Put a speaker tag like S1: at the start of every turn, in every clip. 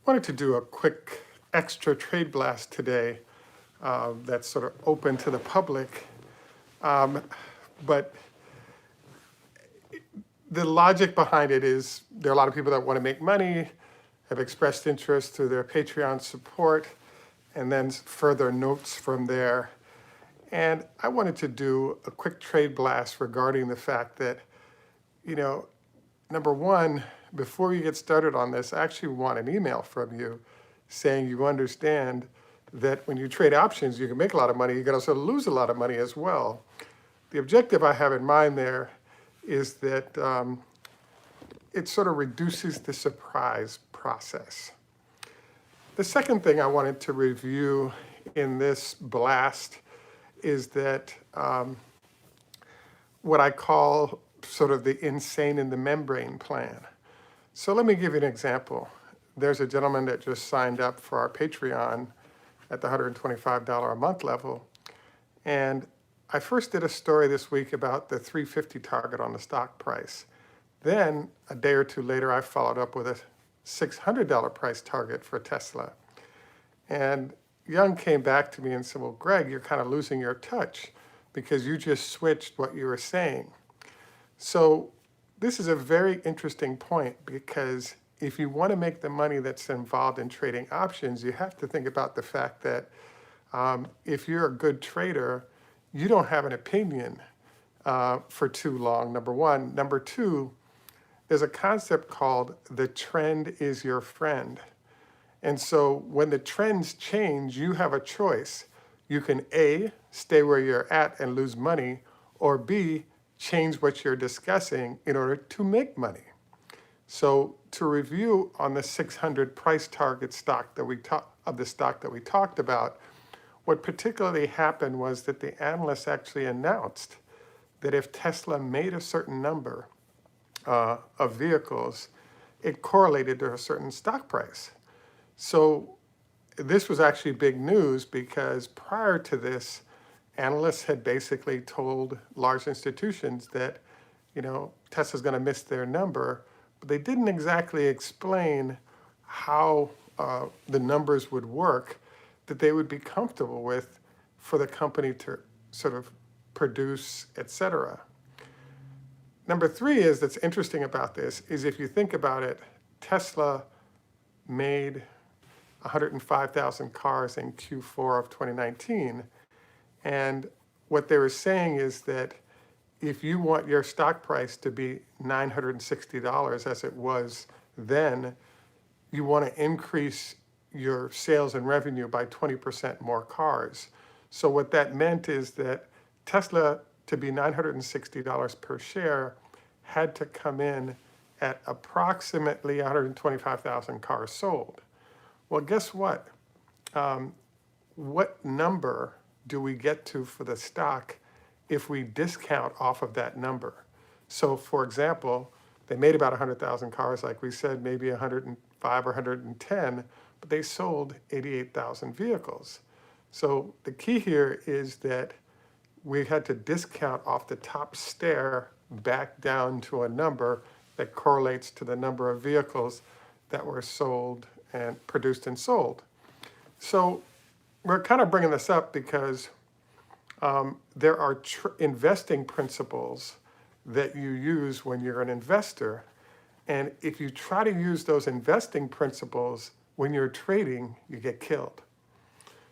S1: Wanted to do a quick extra trade blast today that's sort of open to the public. But the logic behind it is there are a lot of people that want to make money, have expressed interest through their Patreon support, and then further notes from there. And I wanted to do a quick trade blast regarding the fact that, number one, before you get started on this, I actually want an email from you saying you understand that when you trade options, you can make a lot of money. You can also lose a lot of money as well. The objective I have in mind there is that it sort of reduces the surprise process. The second thing I wanted to review in this blast is that what I call sort of the insane in the membrane plan. So let me give you an example. There's a gentleman that just signed up for our Patreon at the $125 a month level. And I first did a story this week about the 350 target on the stock price. Then a day or two later, I followed up with a $600 price target for Tesla. And Young came back to me and said, well, Greg, you're kind of losing your touch because you just switched what you were saying. So this is a very interesting point because if you want to make the money that's involved in trading options, you have to think about the fact that if you're a good trader, you don't have an opinion for too long, number one. Number two, there's a concept called the trend is your friend. And so when the trends change, you have a choice. You can A, stay where you're at and lose money, or B, change what you're discussing in order to make money. So to review on the 600 price target stock that we talked about, what particularly happened was that the analysts actually announced that if Tesla made a certain number of vehicles, it correlated to a certain stock price. So this was actually big news because prior to this, analysts had basically told large institutions that, Tesla's going to miss their number, but they didn't exactly explain how the numbers would work that they would be comfortable with for the company to sort of produce, et cetera. Number three is that's interesting about this is if you think about it, Tesla made 105,000 cars in Q4 of 2019. And what they were saying is that if you want your stock price to be $960 as it was then, you want to increase your sales and revenue by 20% more cars. So what that meant is that Tesla, to be $960 per share, had to come in at approximately 125,000 cars sold. Well, guess what? What number do we get to for the stock if we discount off of that number? So for example, they made about 100,000 cars, like we said, maybe 105 or 110, but they sold 88,000 vehicles. So the key here is that we had to discount off the top stair back down to a number that correlates to the number of vehicles that were sold and produced and sold. So we're kind of bringing this up because there are investing principles that you use when you're an investor. And if you try to use those investing principles when you're trading, you get killed.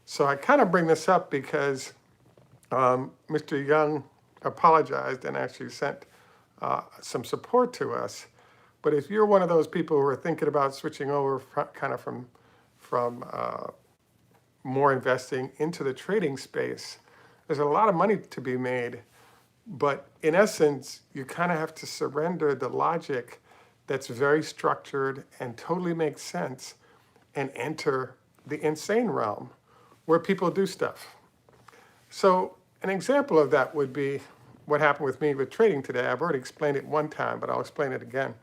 S1: So I kind of bring this up because Mr. Young apologized and actually sent some support to us. But if you're one of those people who are thinking about switching over from more investing into the trading space, there's a lot of money to be made. But in essence, you kind of have to surrender the logic that's very structured and totally makes sense and enter the insane realm where people do stuff. So an example of that would be what happened with me with trading today. I've already explained it one time, but I'll explain it again.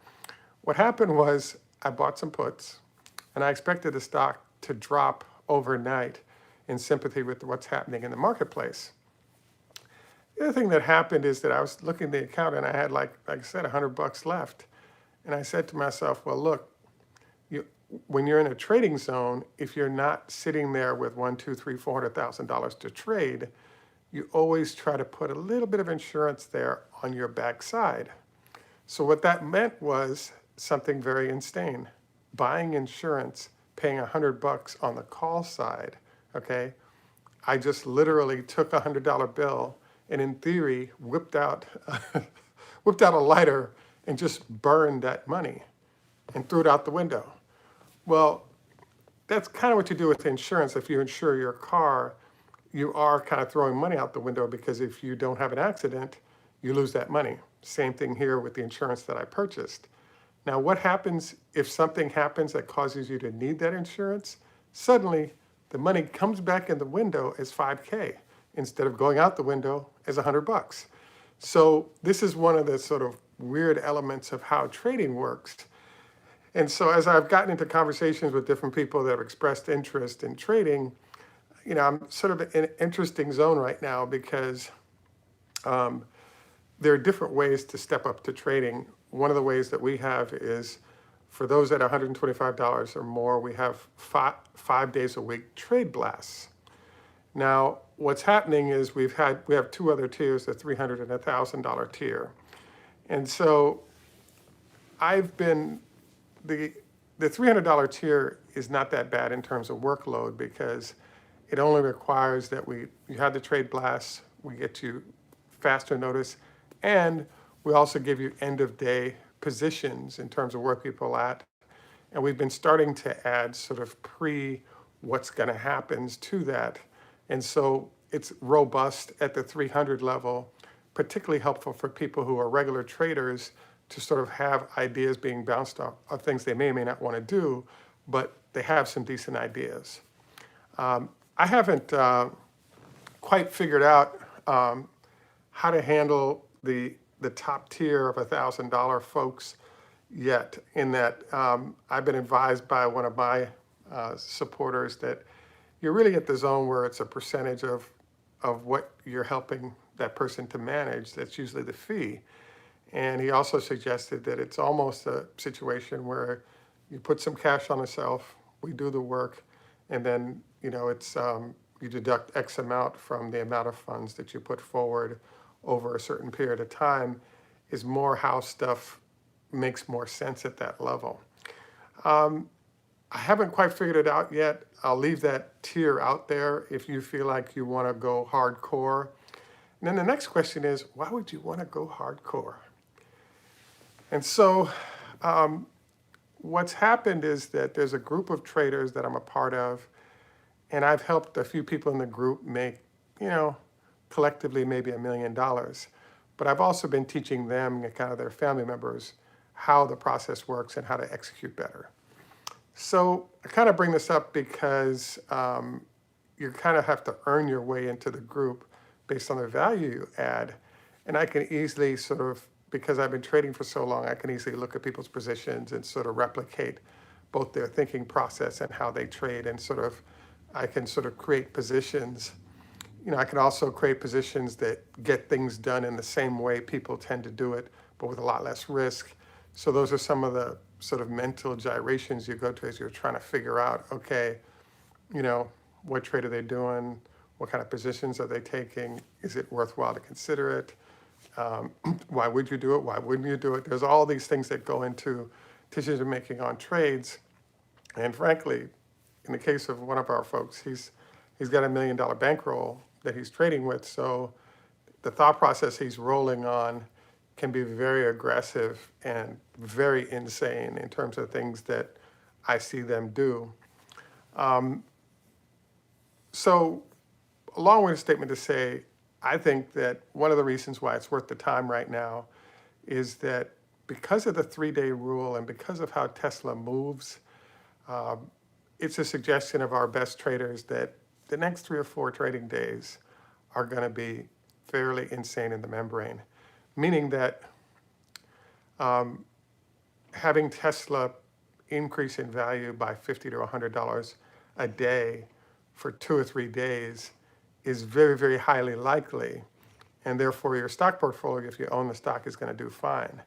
S1: What happened was I bought some puts and I expected the stock to drop overnight in sympathy with what's happening in the marketplace. The other thing that happened is that I was looking at the account and I had, like I said, $100 left. And I said to myself, well, look, when you're in a trading zone, if you're not sitting there with $1, 2, 3, $400,000 to trade, you always try to put a little bit of insurance there on your backside. So what that meant was something very insane. Buying insurance, paying $100 on the call side, okay? I just literally took a $100 bill and in theory whipped out whipped out a lighter and just burned that money and threw it out the window. Well, that's kind of what you do with insurance. If you insure your car, you are kind of throwing money out the window because if you don't have an accident, you lose that money. Same thing here with the insurance that I purchased. Now, what happens if something happens that causes you to need that insurance? Suddenly, the money comes back in the window as 5K instead of going out the window as $100. So this is one of the sort of weird elements of how trading works. And so as I've gotten into conversations with different people that have expressed interest in trading, I'm sort of in an interesting zone right now because there are different ways to step up to trading. One of the ways that we have is for those at $125 or more, we have 5 days a week trade blasts. Now, what's happening is we have two other tiers, a $300 and $1,000 tier. And so the $300 tier is not that bad in terms of workload because it only requires that you have the trade blasts, we get you faster notice, and we also give you end of day positions in terms of where people are at. And we've been starting to add sort of what's going to happen to that. And so it's robust at the 300 level, particularly helpful for people who are regular traders to sort of have ideas being bounced off of things they may or may not want to do, but they have some decent ideas. I haven't quite figured out how to handle the top tier of $1,000 folks yet, in that I've been advised by one of my supporters that you're really at the zone where it's a percentage of what you're helping that person to manage. That's usually the fee. And he also suggested that it's almost a situation where you put some cash on the shelf, we do the work, and then it's you deduct X amount from the amount of funds that you put forward over a certain period of time is more how stuff makes more sense at that level. I haven't quite figured it out yet. I'll leave that tier out there if you feel like you want to go hardcore. And then the next question is, why would you want to go hardcore? And so what's happened is that there's a group of traders that I'm a part of, and I've helped a few people in the group make, collectively maybe $1 million. But I've also been teaching them and kind of their family members how the process works and how to execute better. So I kind of bring this up because you kind of have to earn your way into the group based on the value you add. And I can easily sort of, because I've been trading for so long, I can easily look at people's positions and sort of replicate both their thinking process and how they trade, and I can sort of create positions. I can also create positions that get things done in the same way people tend to do it, but with a lot less risk. So those are some of the sort of mental gyrations you go to as you're trying to figure out, okay, what trade are they doing? What kind of positions are they taking? Is it worthwhile to consider it? Why would you do it? Why wouldn't you do it? There's all these things that go into decision making on trades. And frankly, in the case of one of our folks, he's got $1 million bankroll that he's trading with. So the thought process he's rolling on can be very aggressive and very insane in terms of things that I see them do. So a long-winded statement to say, I think that one of the reasons why it's worth the time right now is that because of the 3-day rule and because of how Tesla moves, it's a suggestion of our best traders that the next 3 or 4 trading days are going to be fairly insane in the membrane, meaning that having Tesla increase in value by $50 to $100 a day for 2 or 3 days is very, very highly likely. And therefore, your stock portfolio, if you own the stock, is going to do fine.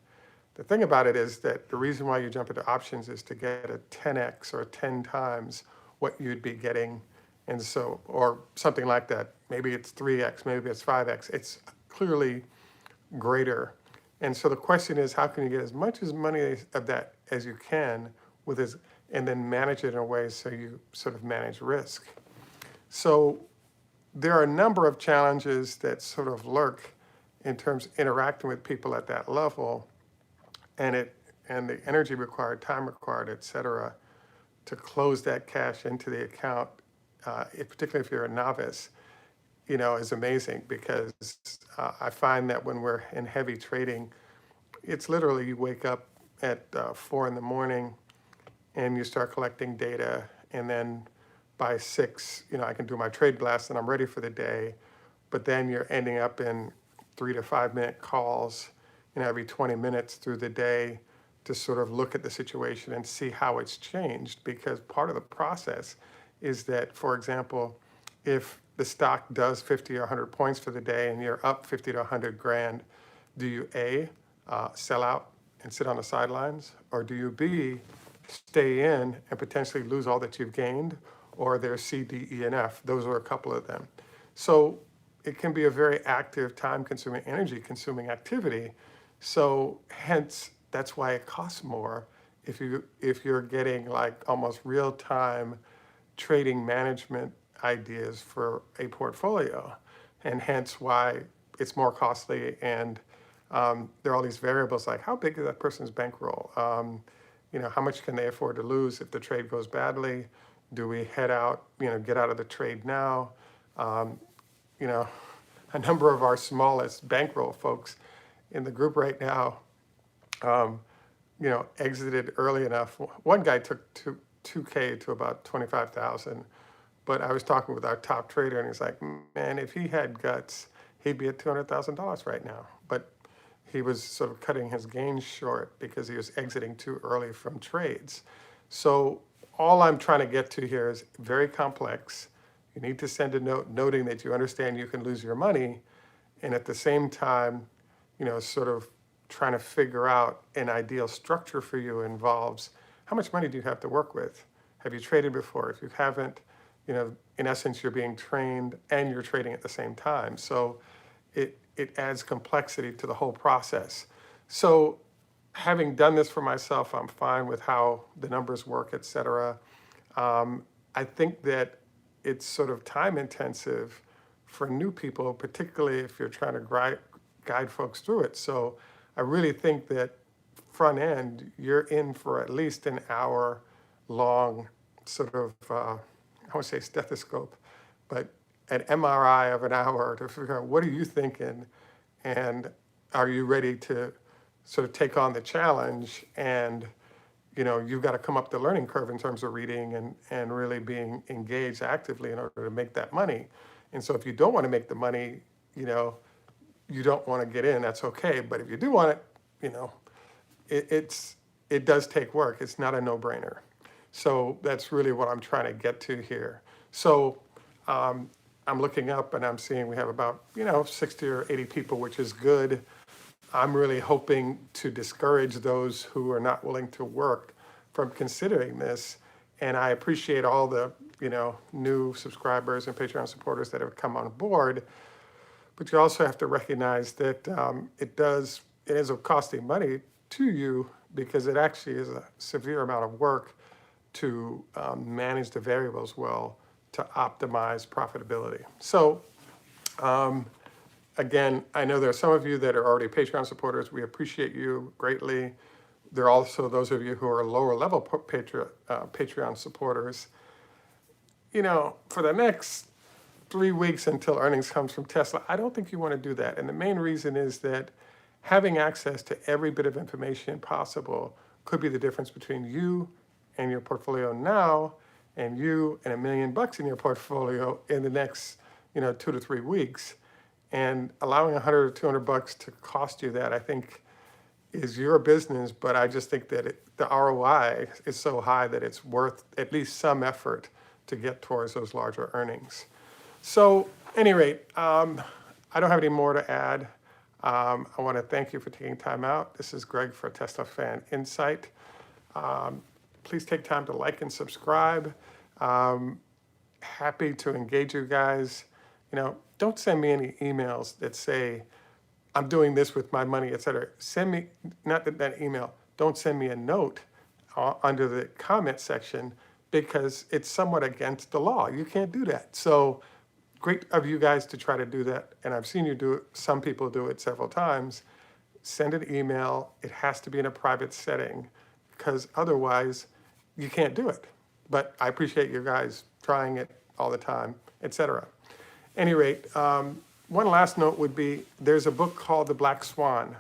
S1: The thing about it is that the reason why you jump into options is to get a 10x or 10 times what you'd be getting. And so, or something like that. Maybe it's 3x, maybe it's 5x. It's clearly greater. And so the question is, how can you get as much as money of that as you can with this, and then manage it in a way so you sort of manage risk. So there are a number of challenges that sort of lurk in terms of interacting with people at that level, and the energy required, time required, et cetera, to close that cash into the account, particularly if you're a novice, is amazing, because I find that when we're in heavy trading, it's literally you wake up at 4 in the morning and you start collecting data, and then by 6, I can do my trade blast and I'm ready for the day. But then you're ending up in 3 to 5 minute calls, every 20 minutes through the day to sort of look at the situation and see how it's changed. Because part of the process is that, for example, if the stock does 50 or 100 points for the day and you're up 50 to 100 grand, do you A, sell out and sit on the sidelines, or do you B, stay in and potentially lose all that you've gained? Or there's C, D, E, and F. Those are a couple of them. So it can be a very active, time-consuming, energy-consuming activity. So hence, that's why it costs more if you're getting like almost real-time trading management ideas for a portfolio, and hence why it's more costly. And there are all these variables like how big is that person's bankroll? How much can they afford to lose if the trade goes badly? Do we head out, get out of the trade now? A number of our smallest bankroll folks in the group right now, exited early enough. One guy took 2K to about 25,000, but I was talking with our top trader and he's like, man, if he had guts, he'd be at $200,000 right now. But he was sort of cutting his gains short because he was exiting too early from trades. So all I'm trying to get to here is very complex. You need to send a note noting that you understand you can lose your money, and at the same time, sort of trying to figure out an ideal structure for you involves how much money do you have to work with? Have you traded before? If you haven't, in essence, you're being trained and you're trading at the same time. So it adds complexity to the whole process. So having done this for myself, I'm fine with how the numbers work, et cetera. I think that it's sort of time intensive for new people, particularly if you're trying to guide folks through it. So I really think that front end, you're in for at least an hour long sort of, I won't say stethoscope, but an MRI of an hour to figure out what are you thinking, and are you ready to sort of take on the challenge? And you've got to come up the learning curve in terms of reading and really being engaged actively in order to make that money. And so if you don't want to make the money, you don't want to get in, that's okay. But if you do want it, it does take work. It's not a no-brainer. So that's really what I'm trying to get to here. So I'm looking up and I'm seeing we have about 60 or 80 people, which is good. I'm really hoping to discourage those who are not willing to work from considering this. And I appreciate all the, new subscribers and Patreon supporters that have come on board. But you also have to recognize that it is costing money to you, because it actually is a severe amount of work to manage the variables well to optimize profitability. So, again, I know there are some of you that are already Patreon supporters. We appreciate you greatly. There are also those of you who are lower level Patreon supporters. For the next 3 weeks until earnings comes from Tesla, I don't think you want to do that. And the main reason is that having access to every bit of information possible could be the difference between you and your portfolio now and you and $1 million in your portfolio in the next 2 to 3 weeks. And allowing $100 or $200 to cost you that, I think, is your business. But I just think that the ROI is so high that it's worth at least some effort to get towards those larger earnings. So, at any rate, I don't have any more to add. I want to thank you for taking time out. This is Greg for Teslafaninsight. Please take time to like and subscribe. Happy to engage you guys. Don't send me any emails that say, I'm doing this with my money, etc. Send me, not that email, don't send me a note under the comment section because it's somewhat against the law. You can't do that. So great of you guys to try to do that. And I've seen you do it. Some people do it several times. Send an email. It has to be in a private setting because otherwise you can't do it. But I appreciate you guys trying it all the time, etc. Any rate, one last note would be there's a book called The Black Swan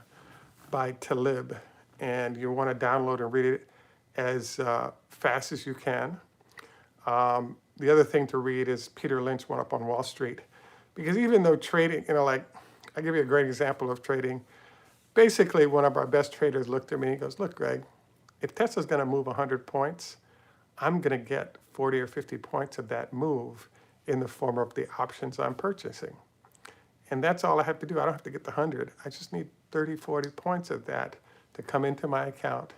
S1: by Talib, and you want to download and read it as fast as you can. The other thing to read is Peter Lynch, One Up on Wall Street, because even though trading, like I'll give you a great example of trading. Basically, one of our best traders looked at me and goes, look, Greg, if Tesla's going to move 100 points, I'm going to get 40 or 50 points of that move in the form of the options I'm purchasing. And that's all I have to do. I don't have to get the 100. I just need 30, 40 points of that to come into my account.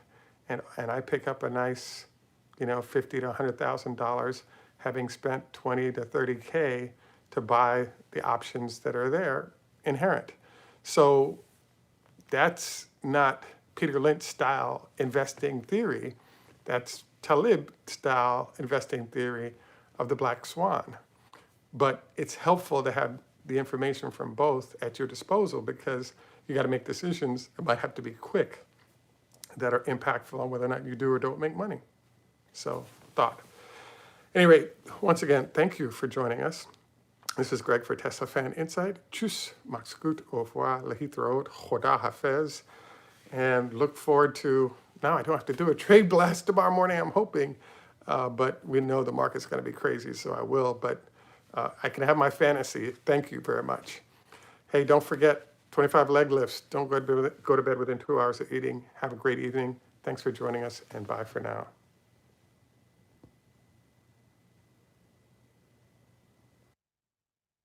S1: And I pick up a nice, $50,000 to $100,000, having spent 20 to 30K to buy the options that are there inherent. So that's not Peter Lynch style investing theory. That's Talib style investing theory of the black swan. But it's helpful to have the information from both at your disposal because you got to make decisions that might have to be quick that are impactful on whether or not you do or don't make money. So, thought. Anyway, once again, thank you for joining us. This is Greg for Teslafaninsight. Tschüss, macht's gut, au revoir, lehitraot, choda hafez, and look forward to, now I don't have to do a trade blast tomorrow morning, I'm hoping, but we know the market's going to be crazy, so I will, but I can have my fantasy. Thank you very much. Hey, don't forget, 25 leg lifts. Don't go to bed within 2 hours of eating. Have a great evening. Thanks for joining us, and bye for now.